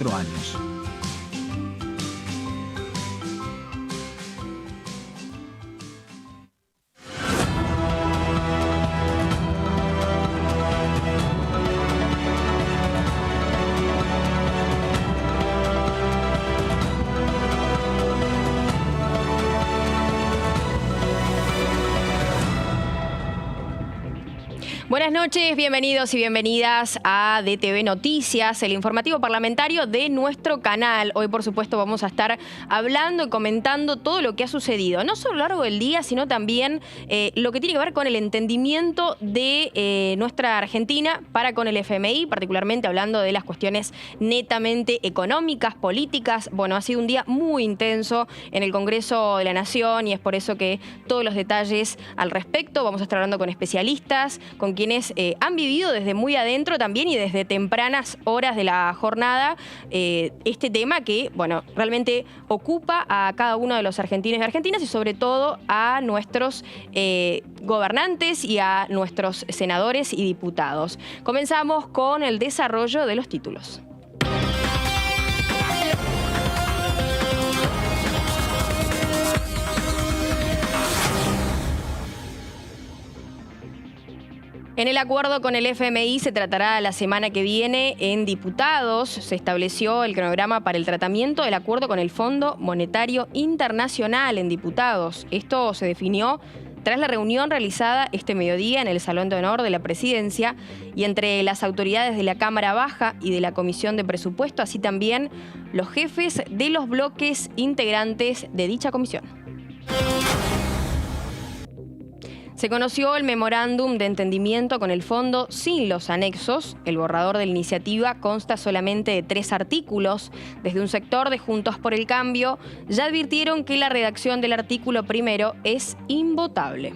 4 años. Buenas noches, bienvenidos y bienvenidas a DTV Noticias, el informativo parlamentario de nuestro canal. Hoy, por supuesto, vamos a estar hablando y comentando todo lo que ha sucedido, no solo a lo largo del día, sino también lo que tiene que ver con el entendimiento de nuestra Argentina para con el FMI, particularmente hablando de las cuestiones netamente económicas, políticas. Bueno, ha sido un día muy intenso en el Congreso de la Nación y es por eso que todos los detalles al respecto vamos a estar hablando con especialistas, con quienes han vivido desde muy adentro también y desde tempranas horas de la jornada este tema que, bueno, realmente ocupa a cada uno de los argentinos y argentinas y sobre todo a nuestros gobernantes y a nuestros senadores y diputados. Comenzamos con el desarrollo de los títulos. En el acuerdo con el FMI se tratará la semana que viene en diputados. Se estableció el cronograma para el tratamiento del acuerdo con el Fondo Monetario Internacional en diputados. Esto se definió tras la reunión realizada este mediodía en el Salón de Honor de la Presidencia y entre las autoridades de la Cámara Baja y de la Comisión de Presupuesto, así también los jefes de los bloques integrantes de dicha comisión. Se conoció el memorándum de entendimiento con el fondo sin los anexos. El borrador de la iniciativa consta solamente de 3 artículos. Desde un sector de Juntos por el Cambio ya advirtieron que la redacción del artículo primero es invotable.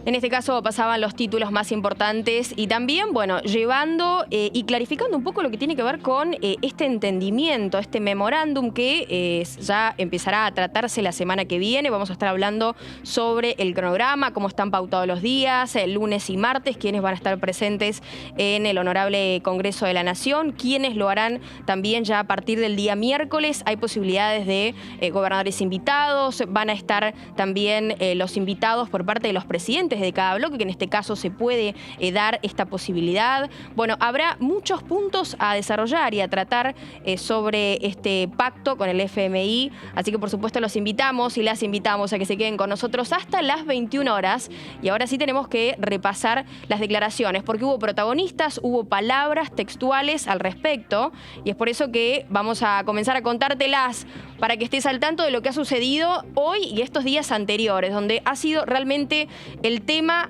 En este caso pasaban los títulos más importantes y también, bueno, llevando y clarificando un poco lo que tiene que ver con este entendimiento, este memorándum que ya empezará a tratarse la semana que viene. Vamos a estar hablando sobre el cronograma, cómo están pautados los días, lunes y martes, quiénes van a estar presentes en el Honorable Congreso de la Nación, quiénes lo harán también ya a partir del día miércoles. Hay posibilidades de gobernadores invitados, van a estar también los invitados por parte de los presidentes de cada bloque, que en este caso se puede dar esta posibilidad. Bueno, habrá muchos puntos a desarrollar y a tratar sobre este pacto con el FMI, así que por supuesto los invitamos y las invitamos a que se queden con nosotros hasta las 21 horas. Y ahora sí tenemos que repasar las declaraciones, porque hubo protagonistas, hubo palabras textuales al respecto, y es por eso que vamos a comenzar a contártelas para que estés al tanto de lo que ha sucedido hoy y estos días anteriores, donde ha sido realmente el tema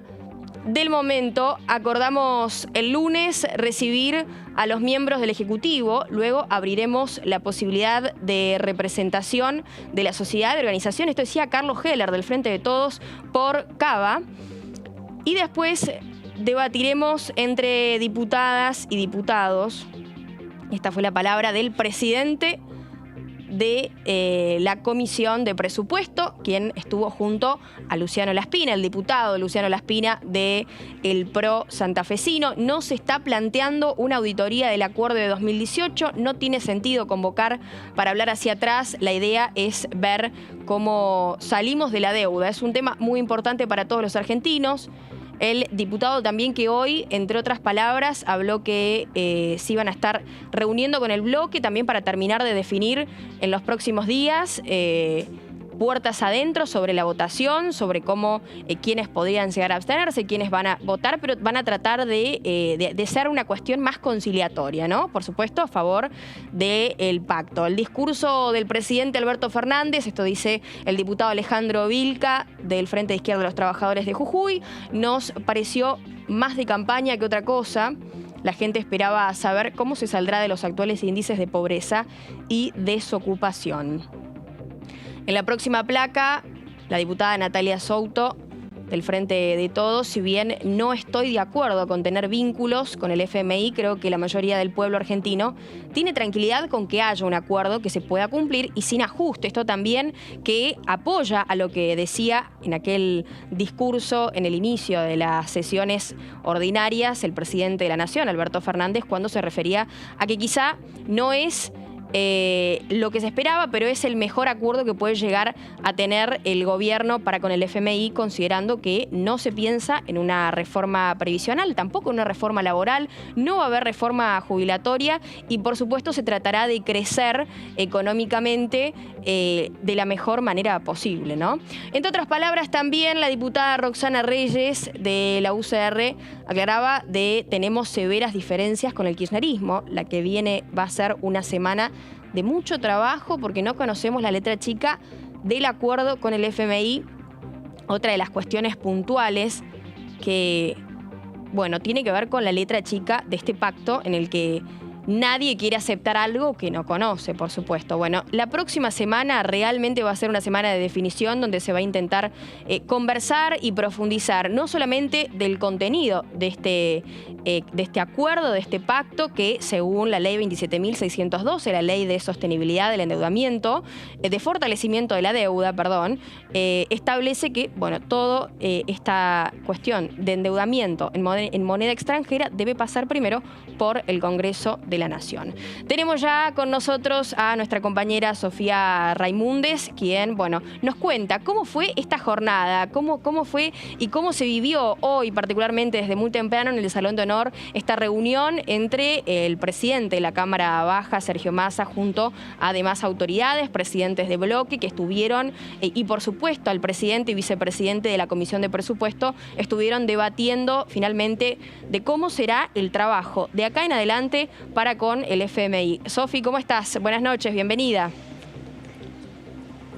del momento. Acordamos el lunes recibir a los miembros del Ejecutivo, luego abriremos la posibilidad de representación de la sociedad, de organización. Esto decía Carlos Heller del Frente de Todos por Cava. Y después debatiremos entre diputadas y diputados. Esta fue la palabra del presidente de la Comisión de Presupuesto, quien estuvo junto a Luciano Laspina, el diputado Luciano Laspina de el PRO santafesino. No se está planteando una auditoría del acuerdo de 2018, no tiene sentido convocar para hablar hacia atrás. La idea es ver cómo salimos de la deuda. Es un tema muy importante para todos los argentinos. El diputado también que hoy, entre otras palabras, habló que se iban a estar reuniendo con el bloque también para terminar de definir en los próximos días puertas adentro sobre la votación, sobre cómo quiénes podrían llegar a abstenerse, quiénes van a votar, pero van a tratar de ser una cuestión más conciliatoria, ¿no? Por supuesto, a favor del pacto. El discurso del presidente Alberto Fernández, esto dice el diputado Alejandro Vilca del Frente de Izquierda de los Trabajadores de Jujuy, nos pareció más de campaña que otra cosa. La gente esperaba saber cómo se saldrá de los actuales índices de pobreza y desocupación. En la próxima placa, la diputada Natalia Souto del Frente de Todos, si bien no estoy de acuerdo con tener vínculos con el FMI, creo que la mayoría del pueblo argentino tiene tranquilidad con que haya un acuerdo que se pueda cumplir y sin ajuste. Esto también que apoya a lo que decía en aquel discurso en el inicio de las sesiones ordinarias el presidente de la Nación, Alberto Fernández, cuando se refería a que quizá no es lo que se esperaba, pero es el mejor acuerdo que puede llegar a tener el gobierno para con el FMI, considerando que no se piensa en una reforma previsional, tampoco en una reforma laboral, no va a haber reforma jubilatoria y por supuesto se tratará de crecer económicamente de la mejor manera posible, ¿no? Entre otras palabras, también la diputada Roxana Reyes de la UCR aclaraba de tenemos severas diferencias con el kirchnerismo. La que viene va a ser una semana de mucho trabajo porque no conocemos la letra chica del acuerdo con el FMI. Otra de las cuestiones puntuales que, bueno, tiene que ver con la letra chica de este pacto en el que nadie quiere aceptar algo que no conoce, por supuesto. Bueno, la próxima semana realmente va a ser una semana de definición donde se va a intentar conversar y profundizar no solamente del contenido de este acuerdo, de este pacto que según la ley 27.612, la ley de sostenibilidad del endeudamiento, de fortalecimiento de la deuda, perdón, establece que, bueno, toda esta cuestión de endeudamiento en moneda extranjera debe pasar primero por el Congreso de la Nación. Tenemos ya con nosotros a nuestra compañera Sofía Raimundes, quien, bueno, nos cuenta cómo fue esta jornada, cómo fue y cómo se vivió hoy, particularmente desde muy temprano en el Salón de Honor, esta reunión entre el presidente de la Cámara Baja, Sergio Massa, junto a demás autoridades, presidentes de bloque que estuvieron, y por supuesto al presidente y vicepresidente de la Comisión de Presupuesto, estuvieron debatiendo finalmente de cómo será el trabajo de acá en adelante para con el FMI. Sofi, ¿cómo estás? Buenas noches, bienvenida.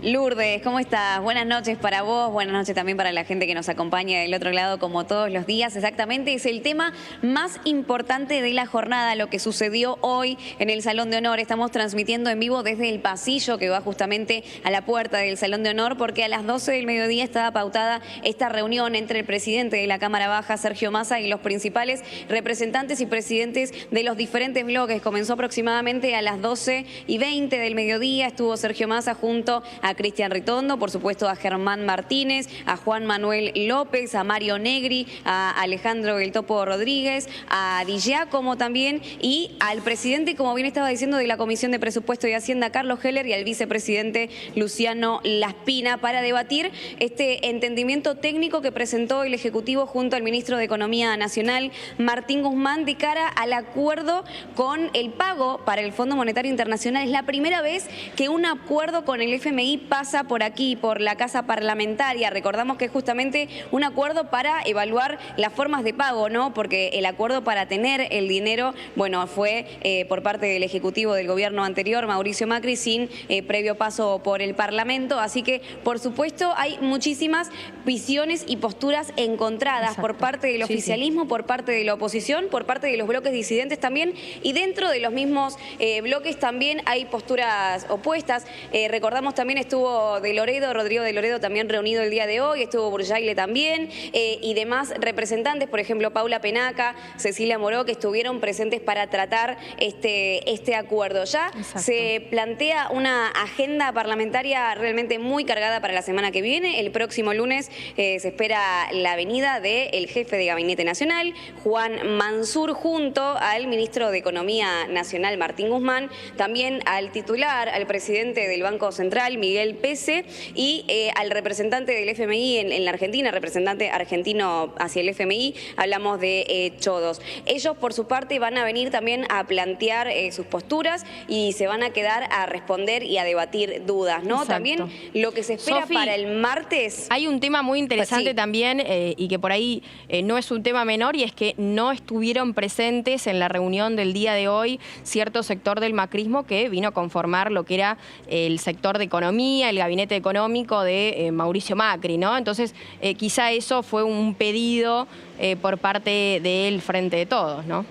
Lourdes, ¿cómo estás? Buenas noches para vos, buenas noches también para la gente que nos acompaña del otro lado como todos los días. Exactamente, es el tema más importante de la jornada, lo que sucedió hoy en el Salón de Honor. Estamos transmitiendo en vivo desde el pasillo que va justamente a la puerta del Salón de Honor porque a las 12 del mediodía estaba pautada esta reunión entre el presidente de la Cámara Baja, Sergio Massa, y los principales representantes y presidentes de los diferentes bloques. Comenzó aproximadamente a las 12:20 del mediodía, estuvo Sergio Massa junto a Cristian Ritondo, por supuesto a Germán Martínez, a Juan Manuel López, a Mario Negri, a Alejandro El Topo Rodríguez, a Di Giacomo también y al presidente, como bien estaba diciendo, de la Comisión de Presupuesto y Hacienda, Carlos Heller, y al vicepresidente Luciano Laspina para debatir este entendimiento técnico que presentó el Ejecutivo junto al ministro de Economía Nacional, Martín Guzmán, de cara al acuerdo con el pago para el Fondo Monetario Internacional. Es la primera vez que un acuerdo con el FMI pasa por aquí, por la Casa Parlamentaria. Recordamos que es justamente un acuerdo para evaluar las formas de pago, ¿no? Porque el acuerdo para tener el dinero, bueno, fue por parte del Ejecutivo del gobierno anterior, Mauricio Macri, sin previo paso por el Parlamento. Así que, por supuesto, hay muchísimas visiones y posturas encontradas. Exacto. Por parte del oficialismo, por parte de la oposición, por parte de los bloques disidentes también, y dentro de los mismos bloques también hay posturas opuestas. Recordamos también estuvo de Loredo, Rodrigo de Loredo también reunido el día de hoy, estuvo Burjaile también, y demás representantes, por ejemplo, Paula Penaca, Cecilia Moró, que estuvieron presentes para tratar este acuerdo. Ya Exacto. Se plantea una agenda parlamentaria realmente muy cargada para la semana que viene. El próximo lunes se espera la venida del jefe de Gabinete Nacional, Juan Mansur, junto al ministro de Economía Nacional, Martín Guzmán, también al titular, al presidente del Banco Central, Miguel Pese, y al representante del FMI en la Argentina, representante argentino hacia el FMI, hablamos de Chodos. Ellos, por su parte, van a venir también a plantear sus posturas y se van a quedar a responder y a debatir dudas, ¿no? Exacto. También lo que se espera Sofi, para el martes... Hay un tema muy interesante también y que por ahí no es un tema menor, y es que no estuvieron presentes en la reunión del día de hoy cierto sector del macrismo que vino a conformar lo que era el sector de economía, el gabinete económico de Mauricio Macri, ¿no? Entonces, quizá eso fue un pedido por parte del Frente de Todos, ¿no?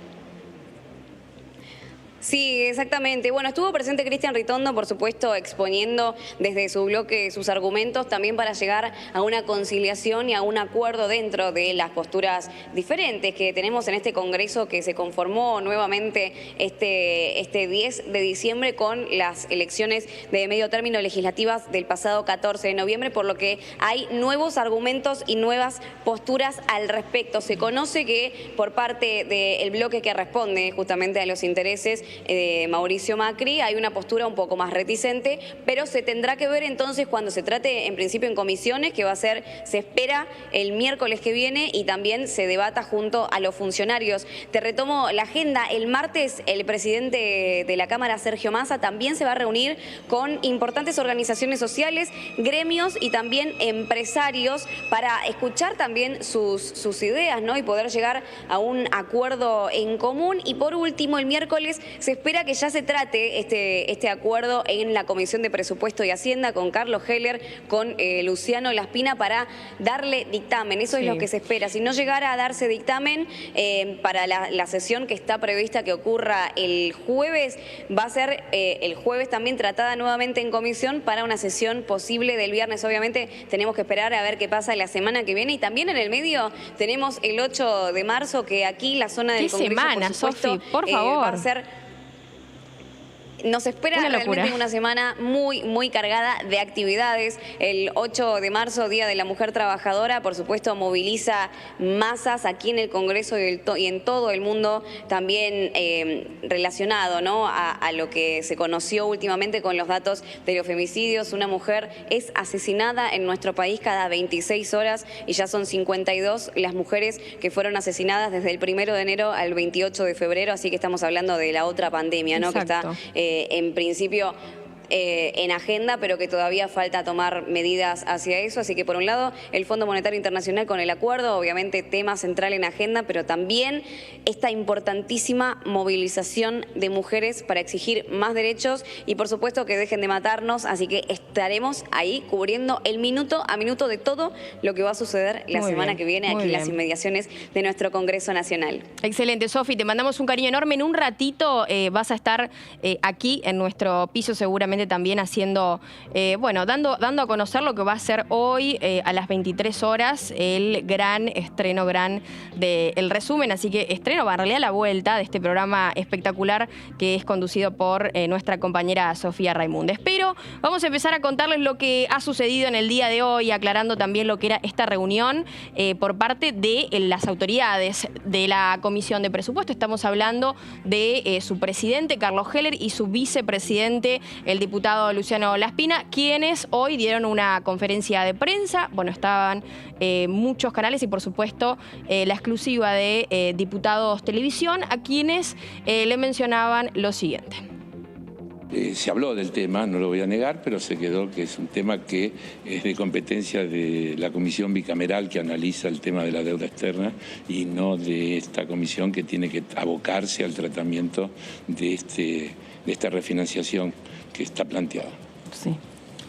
Sí, exactamente. Bueno, estuvo presente Cristian Ritondo, por supuesto, exponiendo desde su bloque sus argumentos también para llegar a una conciliación y a un acuerdo dentro de las posturas diferentes que tenemos en este Congreso que se conformó nuevamente este 10 de diciembre con las elecciones de medio término legislativas del pasado 14 de noviembre, por lo que hay nuevos argumentos y nuevas posturas al respecto. Se conoce que por parte del bloque que responde justamente a los intereses de Mauricio Macri hay una postura un poco más reticente, pero se tendrá que ver entonces cuando se trate en principio en comisiones, que va a ser, se espera el miércoles que viene, y también se debata junto a los funcionarios. Te retomo la agenda. El martes el presidente de la Cámara, Sergio Massa, también se va a reunir con importantes organizaciones sociales, gremios y también empresarios para escuchar también sus ideas, ¿no? Y poder llegar a un acuerdo en común. Y por último, el miércoles se espera que ya se trate este acuerdo en la Comisión de Presupuesto y Hacienda con Carlos Heller, con Luciano Laspina, para darle dictamen. Eso es lo que se espera. Si no llegara a darse dictamen para la sesión que está prevista que ocurra el jueves, va a ser el jueves también tratada nuevamente en comisión para una sesión posible del viernes. Obviamente tenemos que esperar a ver qué pasa la semana que viene, y también en el medio tenemos el 8 de marzo, que aquí la zona del Congreso, por supuesto, Sofi, por favor. va a ser... Nos espera realmente una semana muy cargada de actividades. El 8 de marzo, Día de la Mujer Trabajadora, por supuesto, moviliza masas aquí en el Congreso y en todo el mundo, también relacionado, ¿no?, a lo que se conoció últimamente con los datos de los femicidios. Una mujer es asesinada en nuestro país cada 26 horas y ya son 52 las mujeres que fueron asesinadas desde el 1 de enero al 28 de febrero, así que estamos hablando de la otra pandemia, ¿no?, que está... en principio en agenda, pero que todavía falta tomar medidas hacia eso. Así que por un lado el Fondo Monetario Internacional con el acuerdo, obviamente tema central en agenda, pero también esta importantísima movilización de mujeres para exigir más derechos y por supuesto que dejen de matarnos. Así que estaremos ahí cubriendo el minuto a minuto de todo lo que va a suceder la semana que viene aquí en las inmediaciones de nuestro Congreso Nacional. Excelente, Sofi, te mandamos un cariño enorme. En un ratito vas a estar aquí en nuestro piso seguramente también haciendo, bueno, dando a conocer lo que va a ser hoy a las 23 horas el gran estreno del resumen. Así que estreno, en realidad la vuelta de este programa espectacular que es conducido por nuestra compañera Sofía Raimundes. Pero vamos a empezar a contarles lo que ha sucedido en el día de hoy, aclarando también lo que era esta reunión por parte de las autoridades de la Comisión de Presupuesto. Estamos hablando de su presidente, Carlos Heller, y su vicepresidente, el diputado Luciano Laspina, quienes hoy dieron una conferencia de prensa. Bueno, estaban muchos canales y por supuesto la exclusiva de Diputados Televisión, a quienes le mencionaban lo siguiente. Se habló del tema, no lo voy a negar, pero se quedó que es un tema que es de competencia de la comisión bicameral que analiza el tema de la deuda externa y no de esta comisión que tiene que abocarse al tratamiento de esta refinanciación que está planteada. Sí.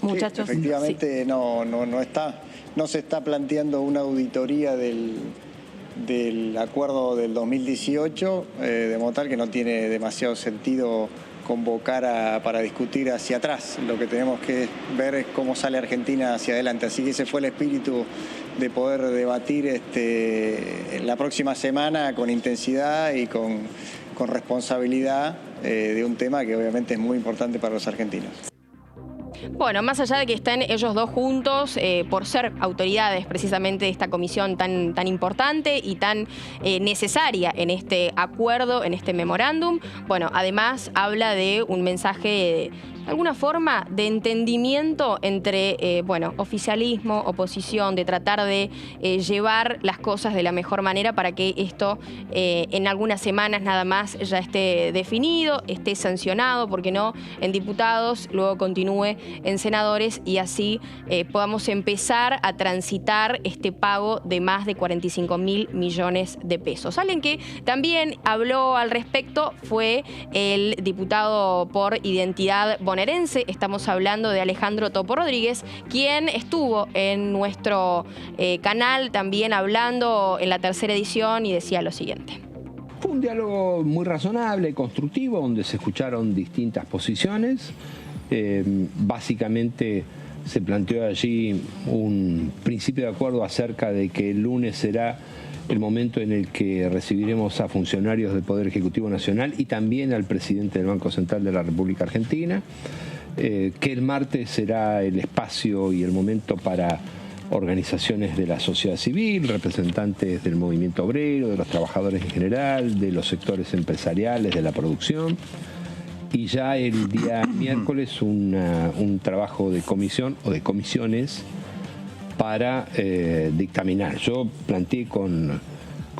Muchachos. Sí, efectivamente, no se está planteando una auditoría del acuerdo del 2018, de modo tal que no tiene demasiado sentido convocar para discutir hacia atrás. Lo que tenemos que ver es cómo sale Argentina hacia adelante. Así que ese fue el espíritu de poder debatir en la próxima semana con intensidad y con responsabilidad de un tema que obviamente es muy importante para los argentinos. Bueno, más allá de que estén ellos dos juntos, por ser autoridades precisamente de esta comisión tan importante y tan necesaria en este acuerdo, en este memorándum, bueno, además habla de un mensaje de alguna forma de entendimiento entre, bueno, oficialismo, oposición, de tratar de llevar las cosas de la mejor manera para que esto en algunas semanas nada más ya esté definido, esté sancionado, porque no en diputados, luego continúe en senadores y así podamos empezar a transitar este pago de más de 45.000 millones de pesos. Alguien que también habló al respecto fue el diputado por Identidad bonaerense. Estamos hablando de Alejandro Topo Rodríguez, quien estuvo en nuestro canal también hablando en la tercera edición y decía lo siguiente. Fue un diálogo muy razonable, constructivo, donde se escucharon distintas posiciones. Básicamente se planteó allí un principio de acuerdo acerca de que el lunes será el momento en el que recibiremos a funcionarios del Poder Ejecutivo Nacional y también al presidente del Banco Central de la República Argentina, que el martes será el espacio y el momento para organizaciones de la sociedad civil, representantes del movimiento obrero, de los trabajadores en general, de los sectores empresariales, de la producción. Y ya el día miércoles un trabajo de comisión o de comisiones para dictaminar. Yo planteé con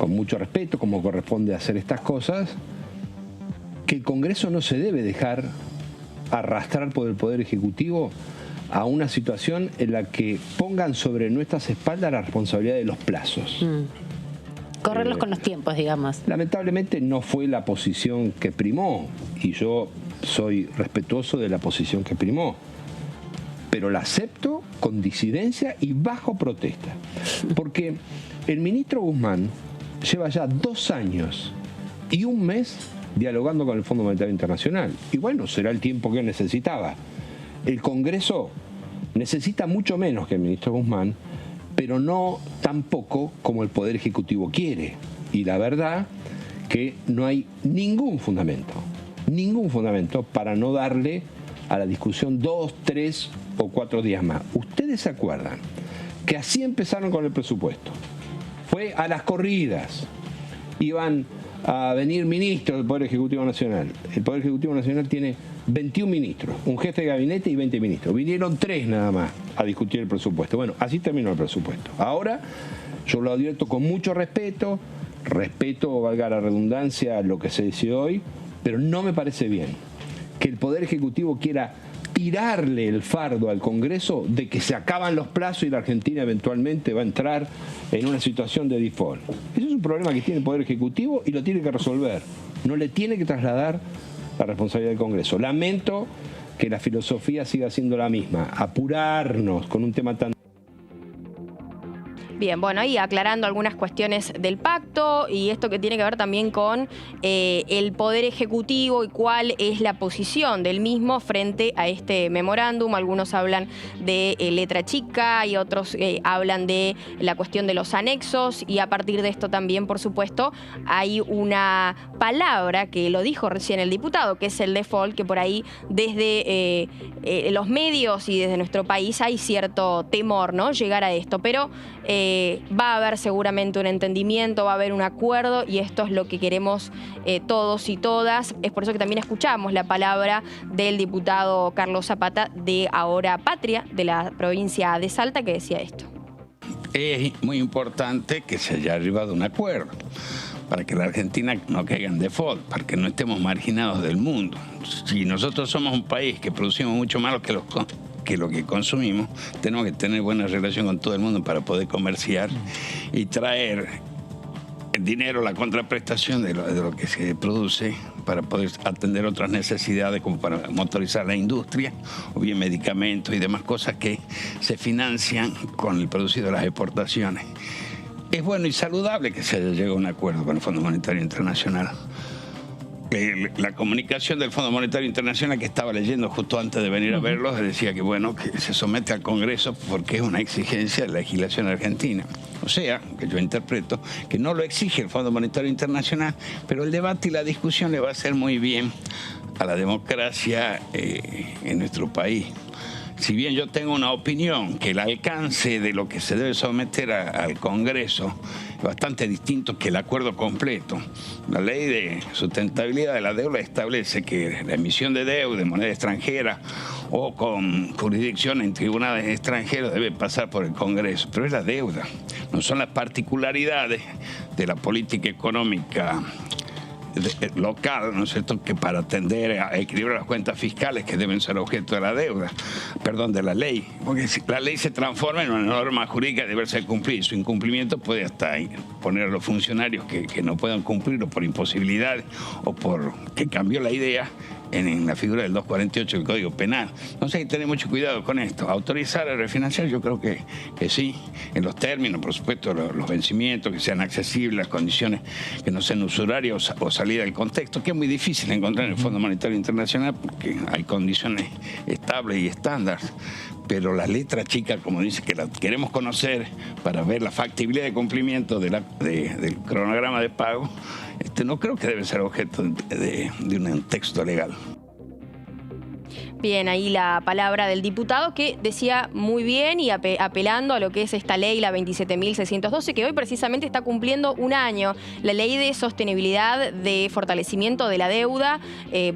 mucho respeto, como corresponde hacer estas cosas, que el Congreso no se debe dejar arrastrar por el Poder Ejecutivo a una situación en la que pongan sobre nuestras espaldas la responsabilidad de los plazos. Correrlos con los tiempos, digamos. Lamentablemente no fue la posición que primó, y yo soy respetuoso de la posición que primó, pero la acepto con disidencia y bajo protesta. Porque el ministro Guzmán lleva ya 2 años y 1 mes dialogando con el Fondo Monetario Internacional. Y bueno, será el tiempo que necesitaba. El Congreso necesita mucho menos que el ministro Guzmán, pero no tampoco como el Poder Ejecutivo quiere. Y la verdad que no hay ningún fundamento para no darle a la discusión 2, 3 o 4 días más. Ustedes se acuerdan que así empezaron con el presupuesto. Fue a las corridas. Iban a venir ministros del Poder Ejecutivo Nacional. El Poder Ejecutivo Nacional tiene 21 ministros, un jefe de gabinete y 20 ministros. Vinieron 3 nada más a discutir el presupuesto. Bueno, así terminó el presupuesto. Ahora, yo lo advierto con mucho respeto, valga la redundancia, lo que se dice hoy, pero no me parece bien que el Poder Ejecutivo quiera tirarle el fardo al Congreso de que se acaban los plazos y la Argentina eventualmente va a entrar en una situación de default. Ese es un problema que tiene el Poder Ejecutivo y lo tiene que resolver. No le tiene que trasladar la responsabilidad del Congreso. Lamento que la filosofía siga siendo la misma, apurarnos con un tema tan... Bien, bueno, ahí aclarando algunas cuestiones del pacto y esto que tiene que ver también con el Poder Ejecutivo y cuál es la posición del mismo frente a este memorándum. Algunos hablan de letra chica y otros hablan de la cuestión de los anexos, y a partir de esto también, por supuesto, hay una palabra que lo dijo recién el diputado, que es el default, que por ahí desde los medios y desde nuestro país hay cierto temor, ¿no?, llegar a esto, pero va a haber seguramente un entendimiento, va a haber un acuerdo, y esto es lo que queremos todos y todas. Es por eso que también escuchamos la palabra del diputado Carlos Zapata de Ahora Patria, de la provincia de Salta, que decía esto. Es muy importante que se haya arribado a un acuerdo para que la Argentina no caiga en default, para que no estemos marginados del mundo. Si nosotros somos un país que producimos mucho más que lo que consumimos, tenemos que tener buena relación con todo el mundo para poder comerciar y traer el dinero, la contraprestación de lo que se produce para poder atender otras necesidades, como para motorizar la industria o bien medicamentos y demás cosas que se financian con el producido de las exportaciones. Es bueno y saludable que se haya llegado a un acuerdo con el Fondo Monetario Internacional. La comunicación del Fondo Monetario Internacional que estaba leyendo justo antes de venir a verlos decía que bueno, que se somete al Congreso porque es una exigencia de la legislación argentina. O sea, que yo interpreto que no lo exige el Fondo Monetario Internacional, pero el debate y la discusión le va a hacer muy bien a la democracia en nuestro país. Si bien yo tengo una opinión que el alcance de lo que se debe someter al Congreso es bastante distinto que el acuerdo completo. La ley de sustentabilidad de la deuda establece que la emisión de deuda de moneda extranjera o con jurisdicción en tribunales extranjeros debe pasar por el Congreso, pero es la deuda, no son las particularidades de la política económica local, ¿no es cierto?, que para atender a equilibrar las cuentas fiscales que deben ser objeto de la deuda, perdón, de la ley, porque si la ley se transforma en una norma jurídica debe ser cumplida, y su incumplimiento puede hasta poner a los funcionarios que no puedan cumplirlo por imposibilidades o por que cambió la idea en la figura del 248 del Código Penal. Entonces hay que tener mucho cuidado con esto. Autorizar a refinanciar, yo creo que sí, en los términos, por supuesto, los vencimientos, que sean accesibles, las condiciones que no sean usurarias o salida del contexto, que es muy difícil encontrar en el Fondo Monetario Internacional porque hay condiciones estables y estándar. Pero la letra chica, como dice, que la queremos conocer para ver la factibilidad de cumplimiento del cronograma de pago, no creo que debe ser objeto de un texto legal. Bien, ahí la palabra del diputado que decía muy bien y apelando a lo que es esta ley, la 27.612, que hoy precisamente está cumpliendo un año. La ley de sostenibilidad, de fortalecimiento de la deuda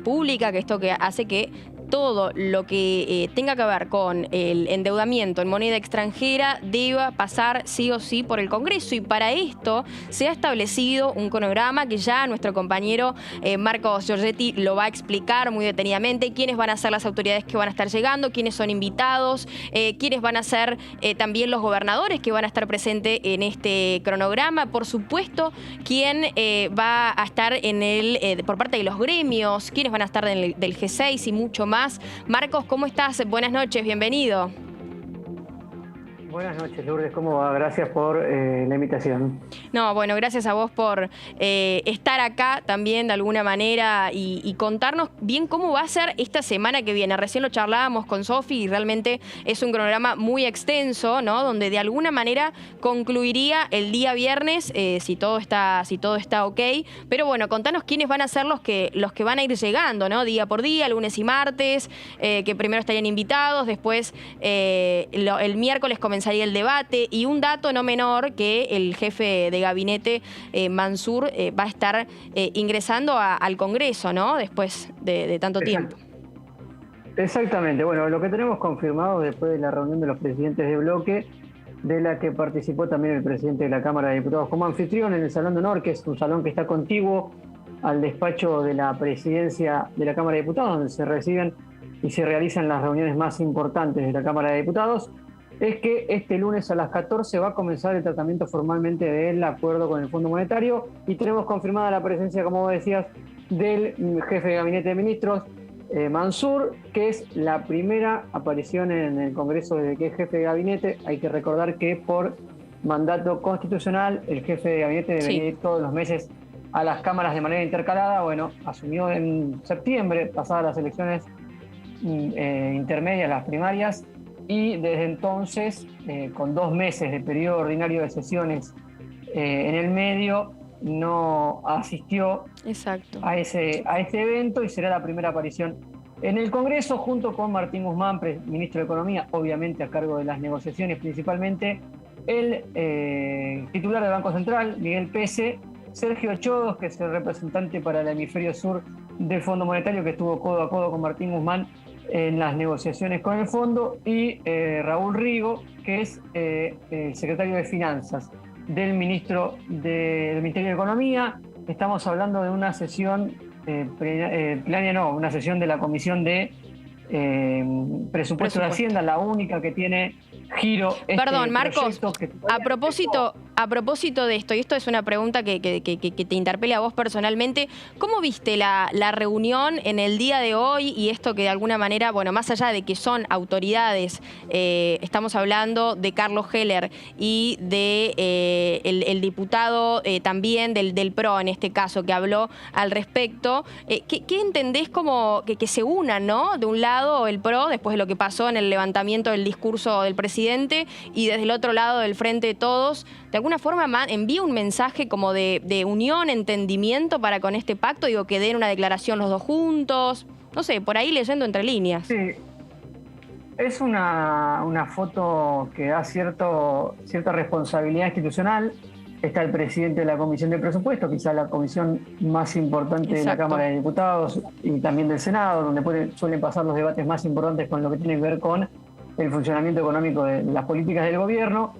pública, que esto que hace que todo lo que tenga que ver con el endeudamiento en moneda extranjera deba pasar sí o sí por el Congreso. Y para esto se ha establecido un cronograma que ya nuestro compañero Marcos Giorgetti lo va a explicar muy detenidamente, quiénes van a ser las autoridades que van a estar llegando, quiénes son invitados, quiénes van a ser también los gobernadores que van a estar presentes en este cronograma. Por supuesto, quién va a estar por parte de los gremios, quiénes van a estar del G6 y mucho más. Marcos, ¿cómo estás? Buenas noches, bienvenido. Buenas noches, Lourdes, ¿cómo va? Gracias por la invitación. No, bueno, gracias a vos por estar acá también de alguna manera y contarnos bien cómo va a ser esta semana que viene. Recién lo charlábamos con Sofi y realmente es un cronograma muy extenso, ¿no? Donde de alguna manera concluiría el día viernes, si todo está ok. Pero bueno, contanos quiénes van a ser los que van a ir llegando, ¿no? Día por día, lunes y martes, que primero estarían invitados, después el miércoles comenzaría el debate, y un dato no menor, que el jefe de gabinete, Mansur, va a estar ingresando al Congreso, ¿no? Después de tanto tiempo. Exactamente. Bueno, lo que tenemos confirmado después de la reunión de los presidentes de bloque, de la que participó también el presidente de la Cámara de Diputados como anfitrión en el Salón de Honor, que es un salón que está contiguo al despacho de la presidencia de la Cámara de Diputados, donde se reciben y se realizan las reuniones más importantes de la Cámara de Diputados, es que este lunes a las 14 va a comenzar el tratamiento formalmente del acuerdo con el Fondo Monetario, y tenemos confirmada la presencia, como vos decías, del jefe de gabinete de ministros, Mansur, que es la primera aparición en el Congreso desde que es jefe de gabinete. Hay que recordar que por mandato constitucional el jefe de gabinete debería ir todos los meses a las cámaras de manera intercalada. Bueno, asumió en septiembre, pasadas las elecciones intermedias, las primarias, y desde entonces, con 2 meses de periodo ordinario de sesiones en el medio, no asistió a ese evento, y será la primera aparición en el Congreso, junto con Martín Guzmán, ministro de Economía, obviamente a cargo de las negociaciones principalmente, el titular del Banco Central, Miguel Pese, Sergio Chodos, que es el representante para el hemisferio sur del Fondo Monetario, que estuvo codo a codo con Martín Guzmán en las negociaciones con el fondo, y Raúl Rigo, que es el secretario de Finanzas del Ministerio de Economía. Estamos hablando de una sesión una sesión de la Comisión de Presupuesto de Hacienda, la única que tiene giro. Perdón, Marcos, a propósito de esto, y esto es una pregunta que te interpela a vos personalmente, ¿cómo viste la reunión en el día de hoy? Y esto que de alguna manera, bueno, más allá de que son autoridades, estamos hablando de Carlos Heller y de el diputado también del PRO, en este caso, que habló al respecto. ¿Qué entendés como que se unan, ¿no? De un lado el PRO, después de lo que pasó en el levantamiento del discurso del presidente, y desde el otro lado del Frente de Todos, de alguna forma envía un mensaje como de unión, entendimiento para con este pacto, digo, que den una declaración los dos juntos, no sé, por ahí leyendo entre líneas. Sí, es una foto que da cierta responsabilidad institucional. Está el presidente de la Comisión de Presupuesto, quizá la comisión más importante de la Cámara de Diputados y también del Senado, donde suelen pasar los debates más importantes con lo que tiene que ver con el funcionamiento económico de las políticas del gobierno,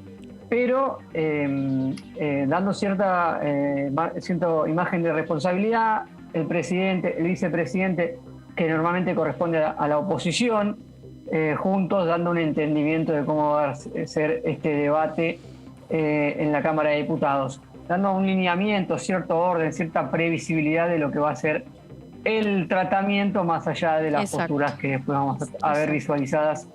pero dando cierta imagen de responsabilidad, el presidente, el vicepresidente, que normalmente corresponde a la oposición, juntos dando un entendimiento de cómo va a ser este debate en la Cámara de Diputados, dando un lineamiento, cierto orden, cierta previsibilidad de lo que va a ser el tratamiento más allá de las Exacto. posturas que después vamos a ver visualizadas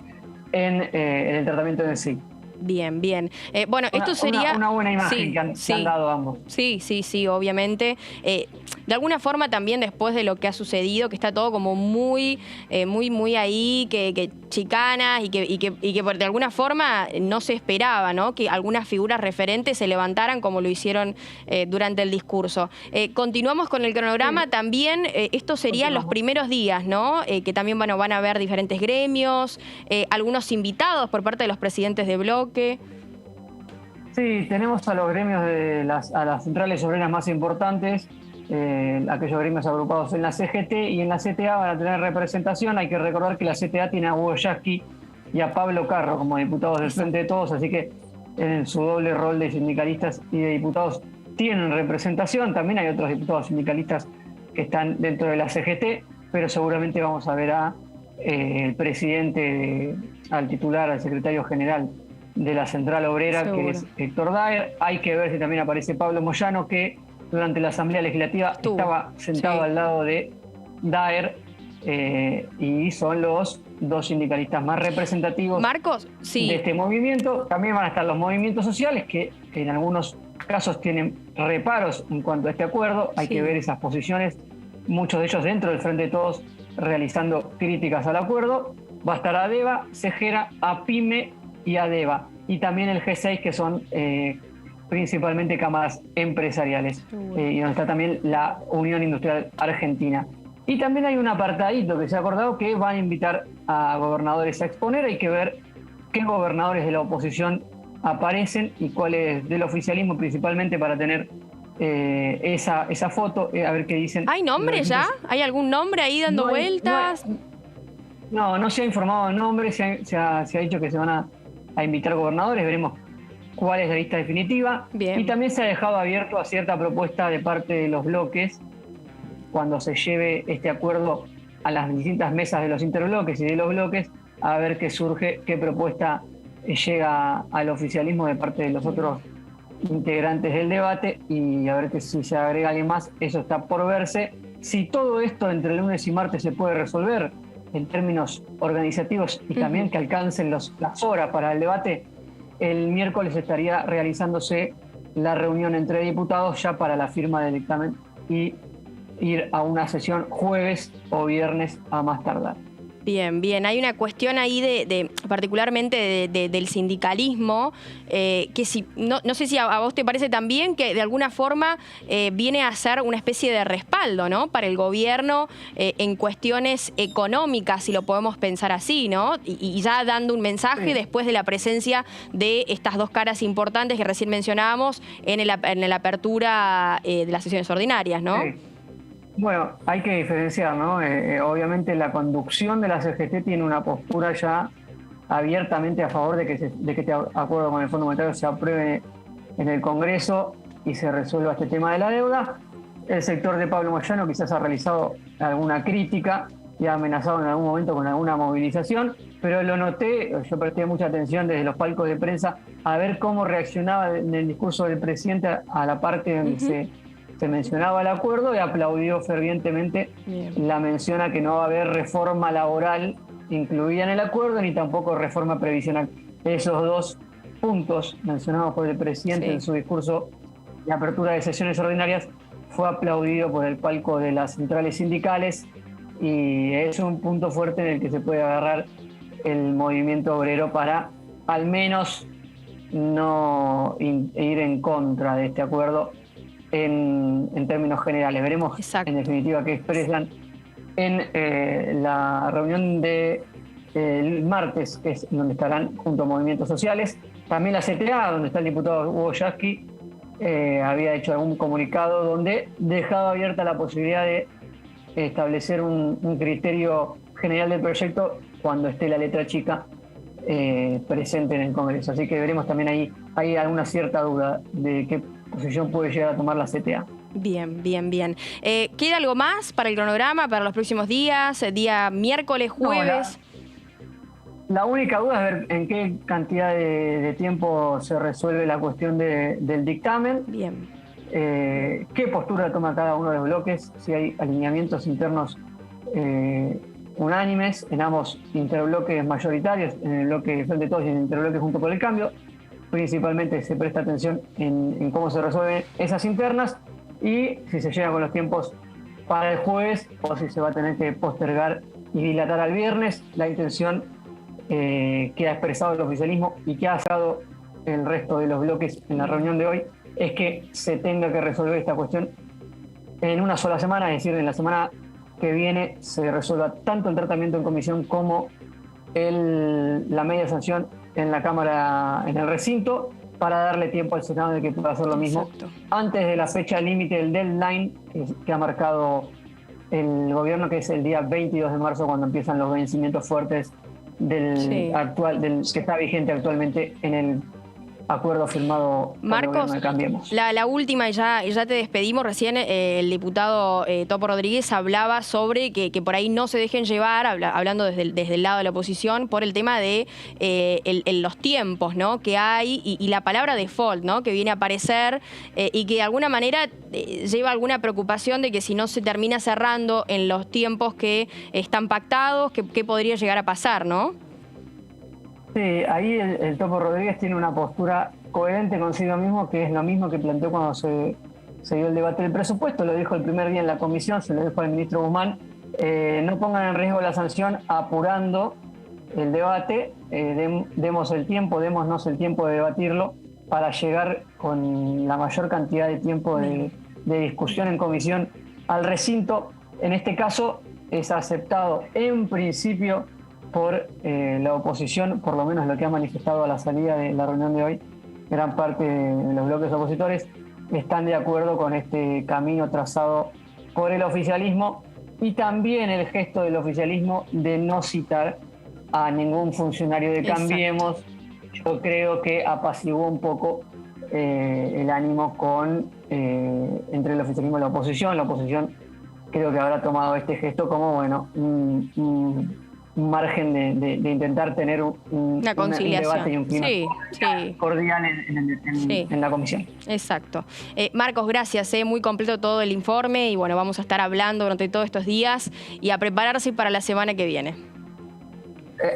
en el tratamiento en sí. Bien, bien. Bueno, esto sería... Una buena imagen Sí, que han sí. dado ambos. Sí, sí, sí, obviamente. De alguna forma también después de lo que ha sucedido, que está todo como muy ahí, que chicanas y que de alguna forma no se esperaba, ¿no? Que algunas figuras referentes se levantaran como lo hicieron durante el discurso. Continuamos con el cronograma. También esto serían los primeros días, ¿no? Que también van a haber diferentes gremios, algunos invitados por parte de los presidentes de bloque. Sí, tenemos a los gremios a las centrales obreras más importantes, aquellos gremios agrupados en la CGT y en la CTA van a tener representación. Hay que recordar que la CTA tiene a Hugo Yasky y a Pablo Carro como diputados del Frente de Todos, así que en su doble rol de sindicalistas y de diputados tienen representación. También hay otros diputados sindicalistas que están dentro de la CGT, pero seguramente vamos a ver al presidente, al titular, al secretario general de la Central Obrera, Seguro. que es Héctor Daer. Hay que ver si también aparece Pablo Moyano, que durante la Asamblea Legislativa estaba sentado al lado de Daer, y son los dos sindicalistas más representativos, Marcos, sí, de este movimiento. También van a estar los movimientos sociales, que en algunos casos tienen reparos en cuanto a este acuerdo. Hay que ver esas posiciones, muchos de ellos dentro del Frente de Todos realizando críticas al acuerdo. Va a estar ADEVA, Segera, APYME y ADEVA, y también el G6, que son principalmente cámaras empresariales, y donde está también la Unión Industrial Argentina. Y también hay un apartadito que se ha acordado que van a invitar a gobernadores a exponer. Hay que ver qué gobernadores de la oposición aparecen y cuáles del oficialismo, principalmente para tener esa foto, a ver qué dicen. ¿hay nombres ya? ¿Hay algún nombre ahí dando vueltas? No se ha informado de nombres, se ha dicho que se van a invitar gobernadores. Veremos cuál es la lista definitiva. Bien. Y también se ha dejado abierto a cierta propuesta de parte de los bloques, cuando se lleve este acuerdo a las distintas mesas de los interbloques y de los bloques, a ver qué surge, qué propuesta llega al oficialismo de parte de los otros integrantes del debate, y a ver que si se agrega alguien más. Eso está por verse. Si todo esto entre lunes y martes se puede resolver en términos organizativos y también que alcancen las horas para el debate, el miércoles estaría realizándose la reunión entre diputados ya para la firma del dictamen y ir a una sesión jueves o viernes a más tardar. Bien, bien. Hay una cuestión ahí particularmente del sindicalismo, que si no sé si a vos te parece también que de alguna forma viene a ser una especie de respaldo, ¿no? Para el gobierno en cuestiones económicas, si lo podemos pensar así, ¿no? Y ya dando un mensaje después de la presencia de estas dos caras importantes que recién mencionábamos en la apertura de las sesiones ordinarias, ¿no? Sí. Bueno, hay que diferenciar, ¿no? Obviamente la conducción de la CGT tiene una postura ya abiertamente a favor de que este acuerdo con el Fondo Monetario se apruebe en el Congreso y se resuelva este tema de la deuda. El sector de Pablo Moyano quizás ha realizado alguna crítica y ha amenazado en algún momento con alguna movilización, pero lo noté, yo presté mucha atención desde los palcos de prensa a ver cómo reaccionaba en el discurso del presidente a la parte donde se mencionaba el acuerdo, y aplaudió fervientemente la mención a que no va a haber reforma laboral incluida en el acuerdo, ni tampoco reforma previsional. Esos dos puntos mencionados por el presidente en su discurso de apertura de sesiones ordinarias fue aplaudido por el palco de las centrales sindicales, y es un punto fuerte en el que se puede agarrar el movimiento obrero para al menos no ir en contra de este acuerdo en términos generales. Veremos en definitiva qué expresan en la reunión del martes, que es donde estarán junto a movimientos sociales. También la CTA, donde está el diputado Hugo Yasky, había hecho algún comunicado donde dejaba abierta la posibilidad de establecer un criterio general del proyecto cuando esté la letra chica presente en el Congreso. Así que veremos también ahí, hay alguna cierta duda de qué posición puede llegar a tomar la CTA. Bien, bien, bien. ¿Queda algo más para el cronograma, para los próximos días? Día miércoles, jueves. No, la única duda es ver en qué cantidad de tiempo se resuelve la cuestión del dictamen. Bien. qué postura toma cada uno de los bloques, si hay alineamientos internos unánimes en ambos interbloques mayoritarios, en el bloque Frente de Todos y en el interbloque Juntos por el Cambio. Principalmente se presta atención en cómo se resuelven esas internas y si se llega con los tiempos para el jueves o si se va a tener que postergar y dilatar al viernes. La intención que ha expresado el oficialismo y que ha dado el resto de los bloques en la reunión de hoy es que se tenga que resolver esta cuestión en una sola semana, es decir, en la semana que viene se resuelva tanto el tratamiento en comisión como la media sanción en la Cámara, en el recinto, para darle tiempo al Senado de que pueda hacer lo mismo. Exacto. Antes de la fecha límite del deadline que ha marcado el gobierno, que es el día 22 de marzo, cuando empiezan los vencimientos fuertes del que está vigente actualmente en el acuerdo firmado por el gobierno de Cambiemos. La última, y ya te despedimos. Recién el diputado Topo Rodríguez hablaba sobre que por ahí no se dejen llevar, hablando desde el lado de la oposición, por el tema de los tiempos, ¿no?, que hay y la palabra default, ¿no?, que viene a aparecer y que de alguna manera lleva alguna preocupación de que si no se termina cerrando en los tiempos que están pactados, ¿qué podría llegar a pasar, no? Sí, ahí el Topo Rodríguez tiene una postura coherente consigo mismo, que es lo mismo que planteó cuando se dio el debate del presupuesto. Lo dijo el primer día en la comisión, se lo dijo al ministro Guzmán. No pongan en riesgo la sanción apurando el debate, démonos el tiempo de debatirlo para llegar con la mayor cantidad de tiempo de discusión en comisión al recinto. En este caso es aceptado en principio por la oposición, por lo menos lo que ha manifestado a la salida de la reunión de hoy. Gran parte de los bloques opositores están de acuerdo con este camino trazado por el oficialismo y también el gesto del oficialismo de no citar a ningún funcionario de Cambiemos. Yo creo que apaciguó un poco el ánimo entre el oficialismo y la oposición. La oposición creo que habrá tomado este gesto como, bueno, un margen de intentar tener una conciliación, un debate y un clima cordial en la comisión. Exacto. Marcos, gracias. Muy completo todo el informe y bueno, vamos a estar hablando durante todos estos días y a prepararse para la semana que viene.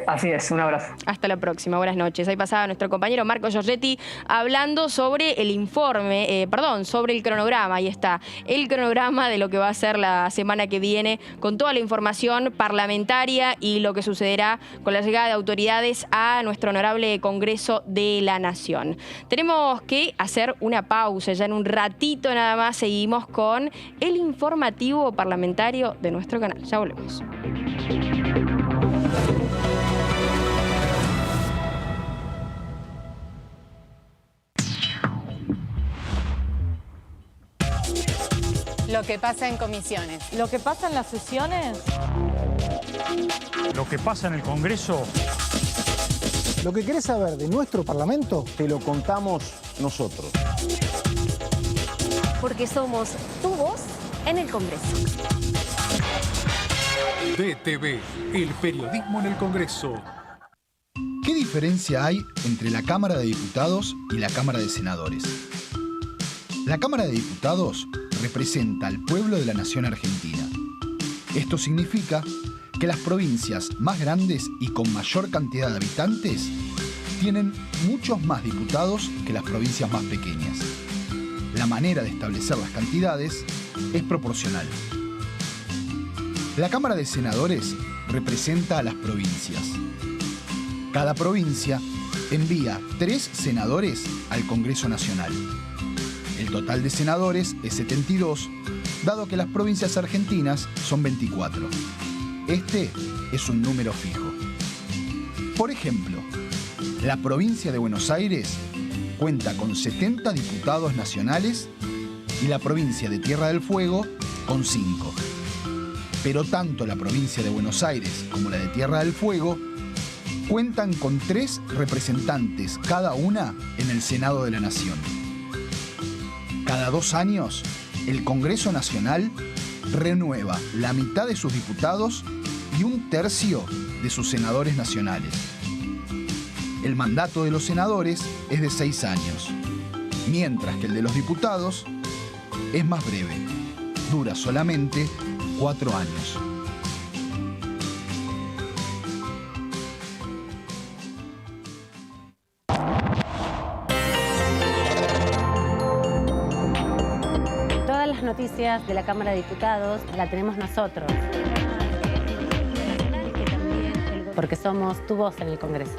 Así es, un abrazo. Hasta la próxima, buenas noches. Ahí pasaba nuestro compañero Marco Giorgetti hablando sobre el informe, sobre el cronograma. Ahí está, el cronograma de lo que va a ser la semana que viene, con toda la información parlamentaria y lo que sucederá con la llegada de autoridades a nuestro honorable Congreso de la Nación. Tenemos que hacer una pausa, ya en un ratito nada más seguimos con el informativo parlamentario de nuestro canal. Ya volvemos. Lo que pasa en comisiones. Lo que pasa en las sesiones. Lo que pasa en el Congreso. Lo que querés saber de nuestro Parlamento, te lo contamos nosotros. Porque somos tu voz en el Congreso. DTV, el periodismo en el Congreso. ¿Qué diferencia hay entre la Cámara de Diputados y la Cámara de Senadores? La Cámara de Diputados representa al pueblo de la nación argentina. Esto significa que las provincias más grandes y con mayor cantidad de habitantes tienen muchos más diputados que las provincias más pequeñas. La manera de establecer las cantidades es proporcional. La Cámara de Senadores representa a las provincias. Cada provincia envía 3 senadores al Congreso Nacional. El total de senadores es 72, dado que las provincias argentinas son 24. Este es un número fijo. Por ejemplo, la provincia de Buenos Aires cuenta con 70 diputados nacionales y la provincia de Tierra del Fuego con 5. Pero tanto la provincia de Buenos Aires como la de Tierra del Fuego cuentan con 3 representantes cada una en el Senado de la Nación. Cada 2 años, el Congreso Nacional renueva la mitad de sus diputados y 1/3 de sus senadores nacionales. El mandato de los senadores es de 6 años, mientras que el de los diputados es más breve. Dura solamente 4 años. Todas las noticias de la Cámara de Diputados la tenemos nosotros, porque somos tu voz en el Congreso.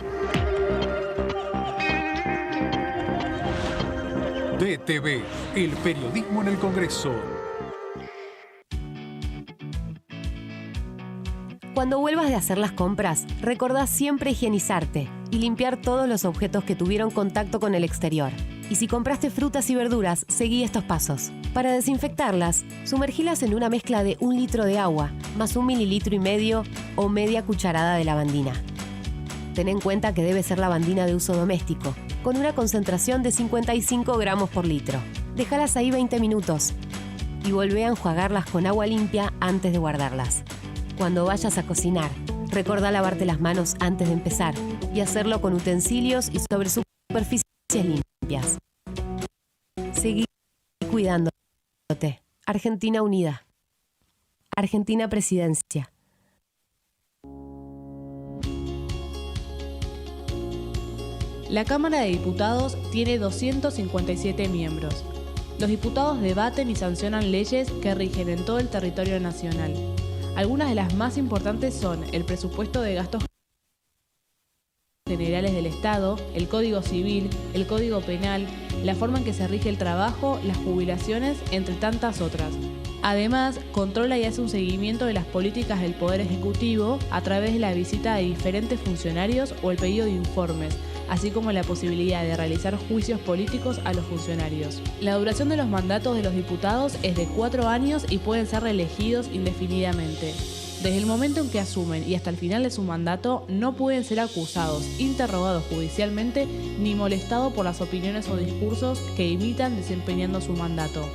DTV, el periodismo en el Congreso. Cuando vuelvas de hacer las compras, recordá siempre higienizarte y limpiar todos los objetos que tuvieron contacto con el exterior. Y si compraste frutas y verduras, seguí estos pasos. Para desinfectarlas, sumergilas en una mezcla de 1 litro de agua, más 1,5 mililitros o media cucharada de lavandina. Ten en cuenta que debe ser lavandina de uso doméstico, con una concentración de 55 gramos por litro. Déjalas ahí 20 minutos y volvé a enjuagarlas con agua limpia antes de guardarlas. Cuando vayas a cocinar, recordá lavarte las manos antes de empezar y hacerlo con utensilios y sobre superficies limpias. Seguí cuidándote. Argentina Unida. Argentina Presidencia. La Cámara de Diputados tiene 257 miembros. Los diputados debaten y sancionan leyes que rigen en todo el territorio nacional. Algunas de las más importantes son el presupuesto de gastos generales del Estado, el Código Civil, el Código Penal, la forma en que se rige el trabajo, las jubilaciones, entre tantas otras. Además, controla y hace un seguimiento de las políticas del Poder Ejecutivo a través de la visita de diferentes funcionarios o el pedido de informes, así como la posibilidad de realizar juicios políticos a los funcionarios. La duración de los mandatos de los diputados es de 4 años y pueden ser reelegidos indefinidamente. Desde el momento en que asumen y hasta el final de su mandato, no pueden ser acusados, interrogados judicialmente, ni molestados por las opiniones o discursos que imitan desempeñando su mandato.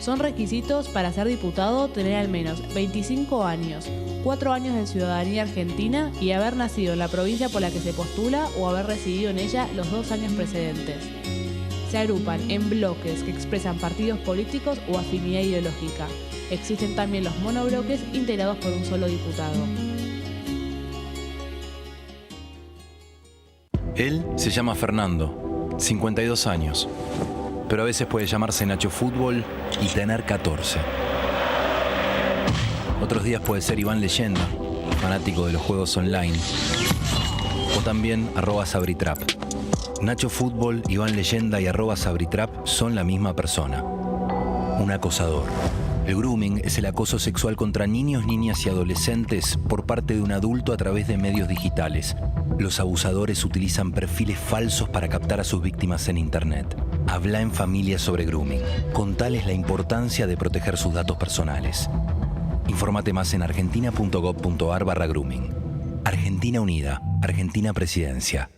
Son requisitos para ser diputado tener al menos 25 años, 4 años de ciudadanía argentina y haber nacido en la provincia por la que se postula o haber residido en ella los 2 años precedentes. Se agrupan en bloques que expresan partidos políticos o afinidad ideológica. Existen también los monobloques integrados por un solo diputado. Él se llama Fernando, 52 años, pero a veces puede llamarse Nacho Fútbol y tener 14. Otros días puede ser Iván Leyenda, fanático de los juegos online, o también @Sabritrap. Nacho Fútbol, Iván Leyenda y @Sabritrap son la misma persona, un acosador. El grooming es el acoso sexual contra niños, niñas y adolescentes por parte de un adulto a través de medios digitales. Los abusadores utilizan perfiles falsos para captar a sus víctimas en Internet. Habla en familia sobre grooming. Contales la importancia de proteger sus datos personales. Infórmate más en argentina.gov.ar/grooming. Argentina Unida, Argentina Presidencia.